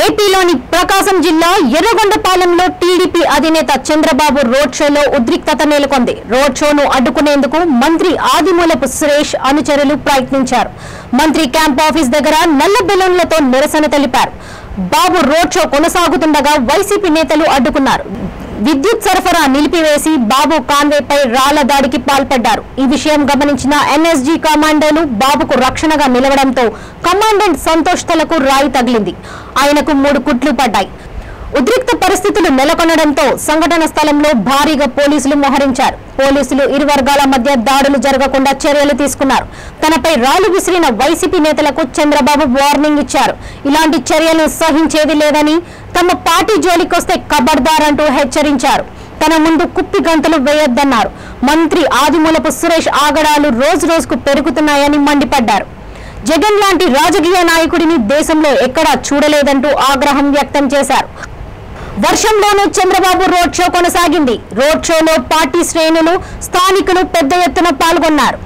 ఏపీలోని ప్రకాశం జిల్లా ఎర్రగొండపాలెంలో టీడీపీ అధినేత చంద్రబాబు రోడ్ షోలో ఉద్రిక్తత నెలకొంది. రోడ్ షోను అడ్డుకునేందుకు మంత్రి ఆదిమూలపు సురేష్ అనుచరులు ప్రయత్నించారు. మంత్రి క్యాంప్ ఆఫీస్ దగ్గర నల్ల బెలూన్లతో నిరసన తెలిపారు. బాబు రోడ్ షో కొనసాగుతుండగా వైసీపీ నేతలు అడ్డుకున్నారు. విద్యుత్ సరఫరా నిలిపివేసి బాబు కాన్వేపై రాళ్ల దాడికి పాల్పడ్డారు. ఈ విషయం గమనించిన ఎన్ఎస్జీ కమాండోలు బాబుకు రక్షణగా నిలవడంతో కమాండెంట్ సంతోష్ తలకు రాయి తగిలింది. ఆయనకు 3 కుట్లు పడ్డాయి. ఉద్రిక్త పరిస్థితులు నెలకొనడంతో సంఘటన స్థలంలో భారీగా పోలీసులు మోహరించారు. పోలీసులు ఇరు వర్గాల మధ్య దాడులు జరగకుండా చర్యలు తీసుకున్నారు. తనపై రాళ్లు విసిరిన వైసీపీ నేతలకు చంద్రబాబు వార్నింగ్ ఇచ్చారు. ఇలాంటి చర్యలు సహించేది లేదని, తమ పార్టీ జోలికొస్తే ఖబర్దార్ అంటూ హెచ్చరించారు. తన ముందు కుప్పి గంతులు వేయొద్దన్నారు. మంత్రి ఆదిమూలపు సురేష్ ఆగడాలు రోజు రోజుకు పెరుగుతున్నాయని మండిపడ్డారు. జగన్ లాంటి రాజకీయ నాయకుడిని దేశంలో ఎక్కడా చూడలేదంటూ ఆగ్రహం వ్యక్తం చేశారు. వర్షంలోనూ చంద్రబాబు రోడ్ షో కొనసాగింది. రోడ్ షోలో పార్టీ శ్రేణులు, స్థానికులు పెద్ద ఎత్తున పాల్గొన్నారు.